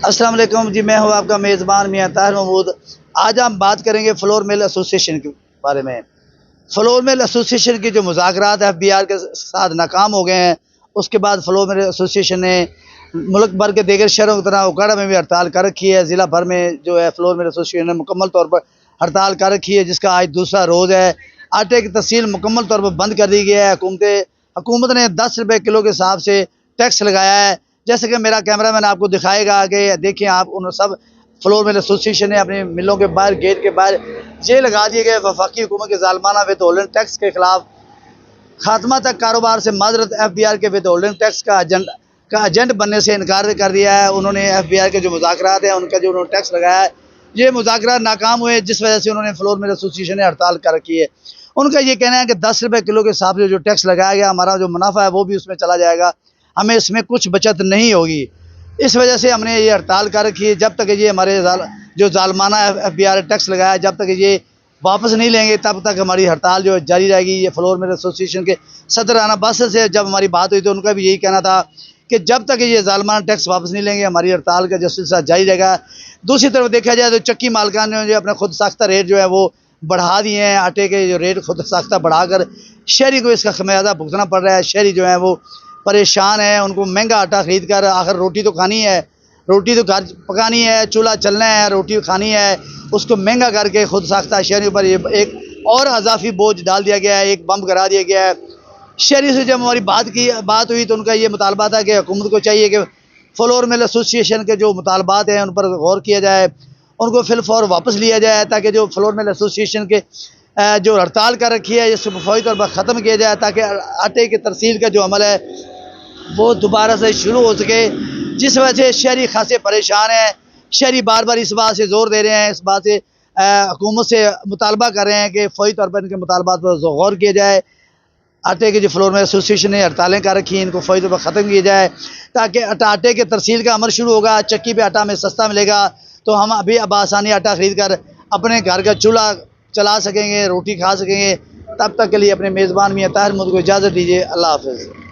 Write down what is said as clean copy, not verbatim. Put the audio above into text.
अस्सलाम वालेकुम जी, मैं हूँ आपका मेज़बान मियां ताहिर महमूद। आज हम बात करेंगे फ्लोर मिल एसोसिएशन के बारे में। फ्लोर मिल एसोसिएशन की जो मुज़ाकरात एफबीआर के साथ नाकाम हो गए हैं, उसके बाद फ्लोर मिल एसोसिएशन ने मुल्क भर के दीगर शहरों की तरह उकाड़ा में भी हड़ताल कर रखी है। ज़िला भर में जो है फ्लोर मिल एसोसिएशन ने मुकम्मल तौर पर हड़ताल कर रखी है, जिसका आज दूसरा रोज़ है। आटे की तहसील मुकम्मल तौर पर बंद कर दी गई है। हुकूमत ने 10 रुपये किलो के हिसाब से टैक्स लगाया है। जैसे कि मेरा कैमरामैन आपको दिखाएगा कि देखिए आप उन सब फ्लोर मिल एसोसिएशन ने अपनी मिलों के बाहर गेट के बाहर ये लगा दिए गए वफाकी हुकूमत के ज़ालमाना विदहोल्डिंग टैक्स के खिलाफ खात्मा तक कारोबार से माजरत एफबीआर के विदहोल्डिंग टैक्स का एजेंट बनने से इनकार कर दिया है। उन्होंने एफबीआर के जो मुज़ाकरात हैं उनका जो उन्होंने टैक्स लगाया है, ये मुज़ाकरात नाकाम हुए, जिस वजह से उन्होंने फ्लोर मिल एसोसिएशन ने हड़ताल कर रखी है। उनका ये कहना है कि 10 रुपये किलो के हिसाब से जो टैक्स लगाया गया, हमारा जो मुनाफा है वो भी उसमें चला जाएगा, हमें इसमें कुछ बचत नहीं होगी। इस वजह से हमने ये हड़ताल कर रखी है। जब तक ये हमारे जो ज़ालमाना एफबीआर टैक्स लगाया है, जब तक ये वापस नहीं लेंगे, तब तक हमारी हड़ताल जो है जारी रहेगी। ये फ्लोर मिल एसोसिएशन के सदर राना बासित से जब हमारी बात हुई तो उनका भी यही कहना था कि जब तक ये ज़ालमाना टैक्स वापस नहीं लेंगे, हमारी हड़ताल का जो सिलसिला जारी रहेगा। दूसरी तरफ देखा जाए तो चक्की मालिकान ने जो अपना खुद साख्ता रेट जो है वो बढ़ा दिए हैं। आटे के जो रेट खुद साख्ता बढ़ाकर शहरी को इसका खमियाजा भुगतना पड़ रहा है। शहरी जो है वो परेशान है, उनको महंगा आटा खरीद कर आखिर रोटी तो खानी है, रोटी तो घर पकानी है, चूल्हा चलना है, रोटी खानी है, उसको महंगा करके खुद साख्ता शहरी पर ये एक और अजाफी बोझ डाल दिया गया है, एक बम करा दिया गया है। शहरी से जब हमारी बात हुई तो उनका ये मुतालबा था कि हुकूमत को चाहिए कि फ्लोर मिल एसोसिएशन के जो मुतालबात हैं उन पर गौर किया जाए, उनको फिलफौर वापस लिया जाए, ताकि जो फ्लोर मिल एसोसिएशन के जो हड़ताल कर रखी है इसको फौरी तौर पर ख़त्म किया जाए, ताकि आटे की तरसील का जो अमल है वो दोबारा से शुरू हो सके। जिस वजह से शहरी खासे परेशान हैं। शहरी बार बार इस बात से ज़ोर दे रहे हैं, इस बात से हुकूमत से मुतालबा कर रहे हैं कि फौरी तौर पर इनके मुतालबात पर गौर किया जाए। आटे के जो फ्लोर मिल एसोसिएशन ने हड़तालें कर रखी हैं, इनको फौरी तौर पर ख़त्म किया जाए, ताकि आटे के तरसील का अमल शुरू होगा। चक्की पे आटा हमें सस्ता मिलेगा तो हम अभी अब आसानी आटा ख़रीद कर अपने घर का चूल्हा चला सकेंगे, रोटी खा सकेंगे। तब तक के लिए अपने मेज़बान मियां ताहिर महमूद को इजाज़त दीजिए। अल्लाह हाफ़िज़।